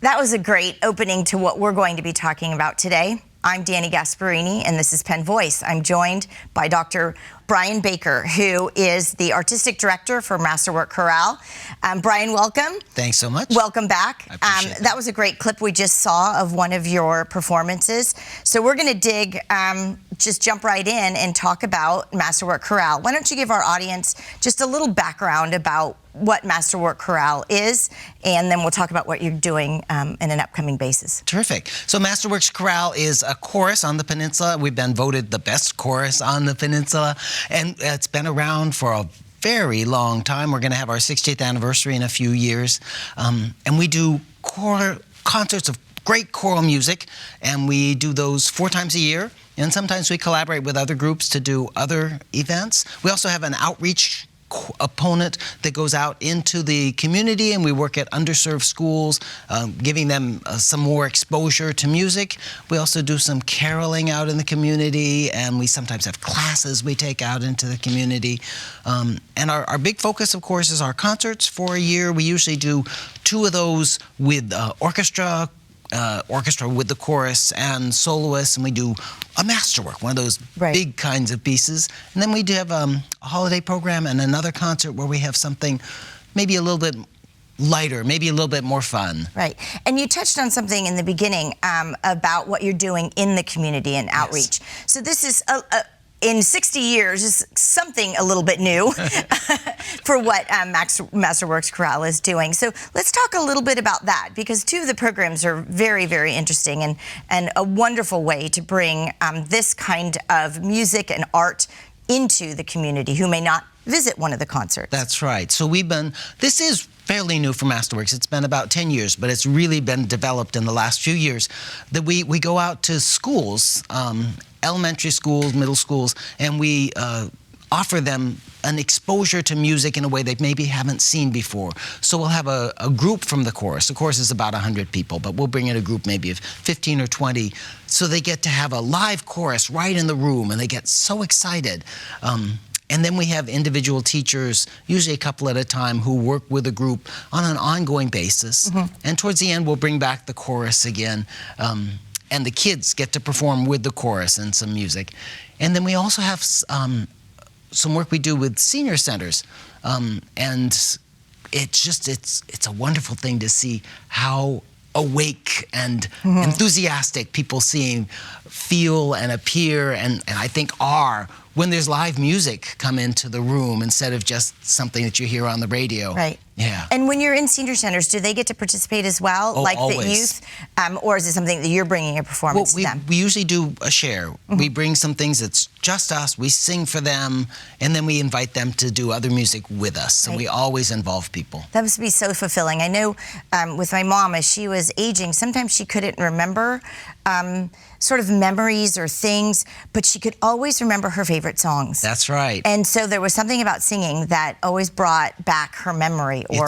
That was a great opening to what we're going to be talking about today. I'm Danny Gasparini, and this is Penn Voice. I'm joined by Dr. Bryan Baker, who is the Artistic Director for Masterworks Chorale. Bryan, welcome. Thanks so much. Welcome back. I appreciate that was a great clip we just saw of one of your performances. So we're going to just jump right in and talk about Masterworks Chorale. Why don't you give our audience just a little background about what Masterworks Chorale is, and then we'll talk about what you're doing in an upcoming basis. Terrific. So Masterworks Chorale is a chorus on the peninsula. We've been voted the best chorus on the peninsula, and it's been around for a very long time. We're going to have our 60th anniversary in a few years, and we do concerts of great choral music, and we do those 4 times a year, and sometimes we collaborate with other groups to do other events. We also have an outreach opponent that goes out into the community, and we work at underserved schools, giving them some more exposure to music. We also do some caroling out in the community, and we sometimes have classes we take out into the community. And our big focus, of course, is our concerts for a year. We usually do 2 of those with orchestra with the chorus and soloists, and we do a masterwork, one of those big kinds of pieces. And then we do have a holiday program and another concert where we have something maybe a little bit lighter, maybe a little bit more fun. Right. And you touched on something in the beginning about what you're doing in the community and outreach. Yes. So this is in 60 years, is something a little bit new for what Masterworks Chorale is doing. So let's talk a little bit about that, because 2 of the programs are very, very interesting and a wonderful way to bring this kind of music and art into the community who may not visit one of the concerts. That's right. So this is fairly new for Masterworks. It's been about 10 years, but it's really been developed in the last few years, that we go out to schools, elementary schools, middle schools, and we offer them an exposure to music in a way they maybe haven't seen before. So we'll have a group from the chorus. The chorus is about 100 people, but we'll bring in a group maybe of 15 or 20, so they get to have a live chorus right in the room, and they get so excited. And then we have individual teachers, usually a couple at a time, who work with a group on an ongoing basis. Mm-hmm. And towards the end, we'll bring back the chorus again. And the kids get to perform with the chorus and some music. And then we also have some work we do with senior centers. And it's a wonderful thing to see how awake and enthusiastic people feel and appear, and I think are, when there's live music come into the room instead of just something that you hear on the radio. Right. Yeah. And when you're in senior centers, do they get to participate as well, like always. The youth? Or is it something that you're bringing a performance to them? We usually do a share. We bring some things that's just us, we sing for them, and then we invite them to do other music with us. So we always involve people. That must be so fulfilling. I know with my mom, as she was aging, sometimes she couldn't remember sort of memories or things, but she could always remember her favorite songs. That's right. And so there was something about singing that always brought back her memory or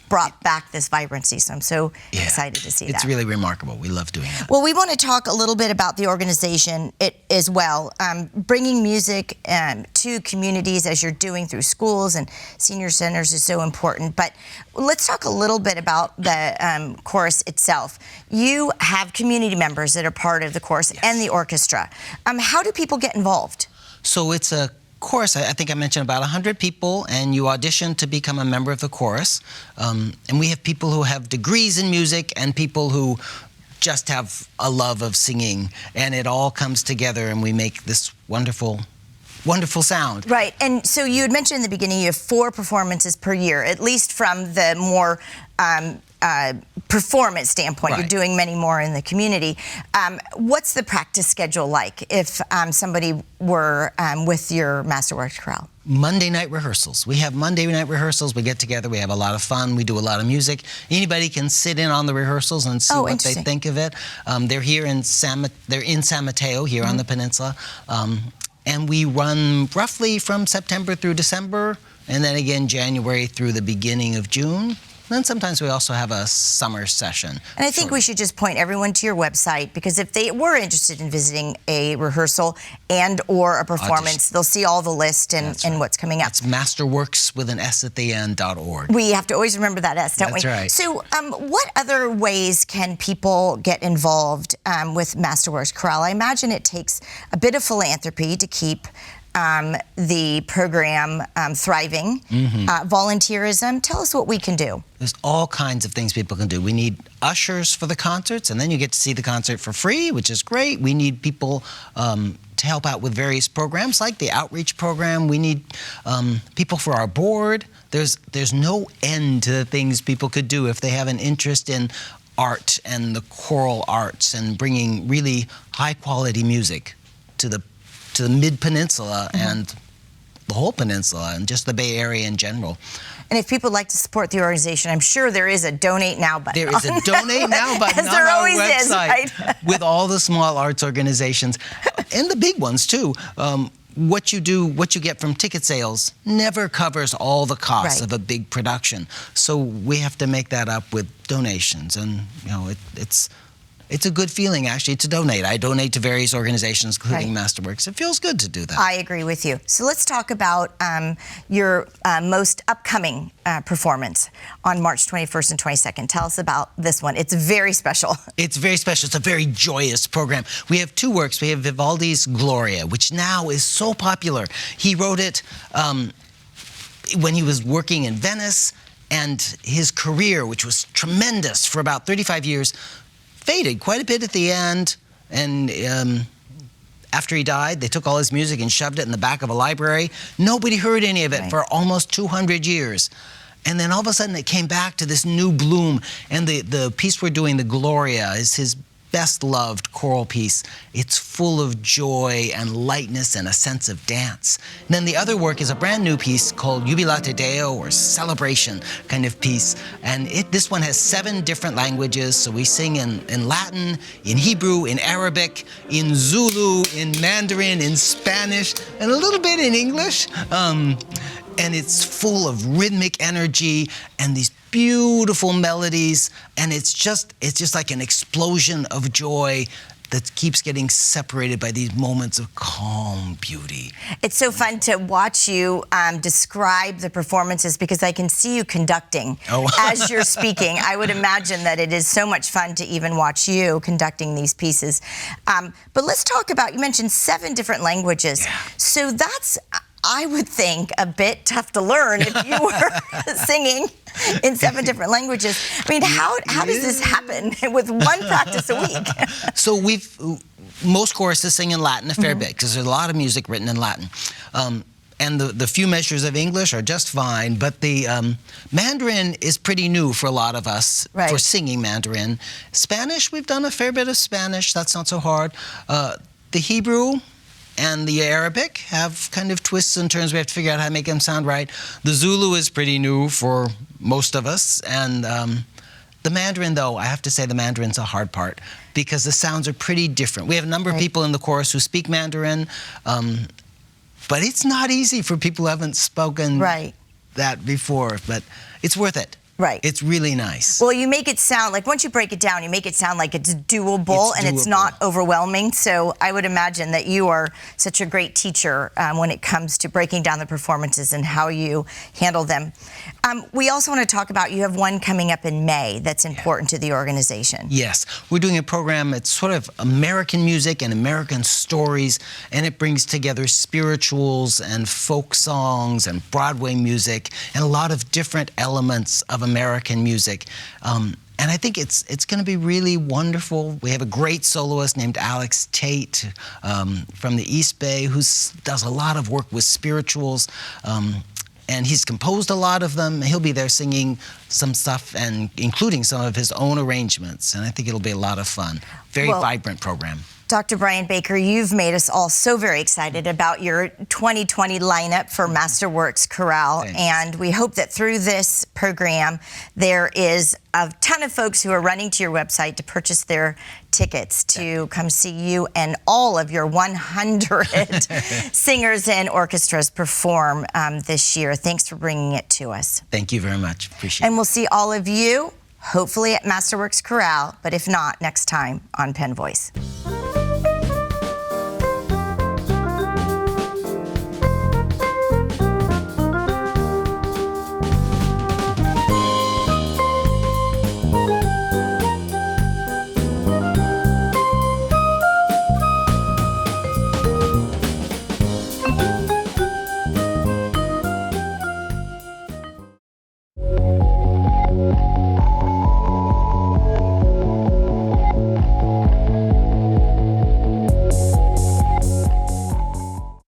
brought back this vibrancy. So I'm so excited to see that. It's really remarkable. We love doing that. Well, we want to talk a little bit about the organization as well. Bringing music to communities, as you're doing through schools and senior centers, is so important. But let's talk a little bit about the chorus itself. You have community members that are part of the chorus and the orchestra. How do people get involved? So it's a chorus. I think I mentioned about 100 people, and you audition to become a member of the chorus. And we have people who have degrees in music and people who just have a love of singing, and it all comes together and we make this wonderful sound. Right. And so you had mentioned in the beginning you have 4 performances per year, at least from the more performance standpoint. You're doing many more in the community. What's the practice schedule like if somebody were with your Masterworks Chorale? Monday night rehearsals. We have Monday night rehearsals. We get together, we have a lot of fun, we do a lot of music. Anybody can sit in on the rehearsals and see what they think of it. They're here in San Mateo, here on the peninsula. And we run roughly from September through December, and then again January through the beginning of June. then sometimes we also have a summer session. And I think we should just point everyone to your website, because if they were interested in visiting a rehearsal and or a performance, they'll see all the list and what's coming up. It's Masterworks with an S at the end.org. We have to always remember that S, don't we? That's right. So what other ways can people get involved with Masterworks Chorale? I imagine it takes a bit of philanthropy to keep the program thriving. Volunteerism. Tell us what we can do. There's all kinds of things people can do. We need ushers for the concerts, and then you get to see the concert for free, which is great. We need people to help out with various programs like the outreach program. We need people for our board. There's no end to the things people could do if they have an interest in art and the choral arts and bringing really high quality music to the Mid-Peninsula and the whole peninsula and just the Bay Area in general. And if people would like to support the organization, I'm sure there is a Donate Now button. There is a Donate Now button on our website with all the small arts organizations and the big ones too. What you get from ticket sales never covers all the costs of a big production. So we have to make that up with donations, and it's a good feeling, actually, to donate. I donate to various organizations, including Masterworks. It feels good to do that. I agree with you. So let's talk about your most upcoming performance on March 21st and 22nd. Tell us about this one. It's very special. It's very special. It's a very joyous program. We have two works. We have Vivaldi's Gloria, which now is so popular. He wrote it when he was working in Venice, and his career, which was tremendous for about 35 years, faded quite a bit at the end, and after he died, they took all his music and shoved it in the back of a library. Nobody heard any of it for almost 200 years. And then all of a sudden it came back to this new bloom, and the piece we're doing, the Gloria, is his best-loved choral piece. It's full of joy and lightness and a sense of dance. And then the other work is a brand new piece called Jubilate or Celebration kind of piece. And this one has 7 different languages, so we sing in Latin, in Hebrew, in Arabic, in Zulu, in Mandarin, in Spanish, and a little bit in English. And it's full of rhythmic energy and these beautiful melodies, and it's just like an explosion of joy that keeps getting separated by these moments of calm beauty. It's so fun to watch you describe the performances, because I can see you conducting as you're speaking. I would imagine that it is so much fun to even watch you conducting these pieces. But let's talk about, you mentioned 7 different languages. So that's, I would think, a bit tough to learn if you were singing in 7 different languages. I mean, how does this happen with one practice a week? So most choruses sing in Latin a fair bit, because there's a lot of music written in Latin. And the few measures of English are just fine, but the Mandarin is pretty new for a lot of us for singing Mandarin. Spanish, we've done a fair bit of Spanish. That's not so hard. The Hebrew and the Arabic have kind of twists and turns. We have to figure out how to make them sound right. The Zulu is pretty new for most of us. And the Mandarin, though, I have to say the Mandarin's a hard part, because the sounds are pretty different. We have a number of people in the chorus who speak Mandarin, but it's not easy for people who haven't spoken that before. But it's worth it. Right. It's really nice. Well, you make it sound like, once you break it down, you make it sound like it's doable, and it's not overwhelming. So I would imagine that you are such a great teacher when it comes to breaking down the performances and how you handle them. We also want to talk about, you have one coming up in May that's important to the organization. Yes. We're doing a program, it's sort of American music and American stories, and it brings together spirituals and folk songs and Broadway music and a lot of different elements of American music. And I think it's going to be really wonderful. We have a great soloist named Alex Tate from the East Bay, who does a lot of work with spirituals. And he's composed a lot of them. He'll be there singing some stuff, and including some of his own arrangements. And I think it'll be a lot of fun. Very vibrant program. Dr. Bryan Baker, you've made us all so very excited about your 2020 lineup for Masterworks Chorale. Thanks. And we hope that through this program, there is a ton of folks who are running to your website to purchase their tickets to come see you and all of your 100 singers and orchestras perform this year. Thanks for bringing it to us. Thank you very much. Appreciate it. And we'll see all of you hopefully at Masterworks Chorale, but if not, next time on Penn Voice.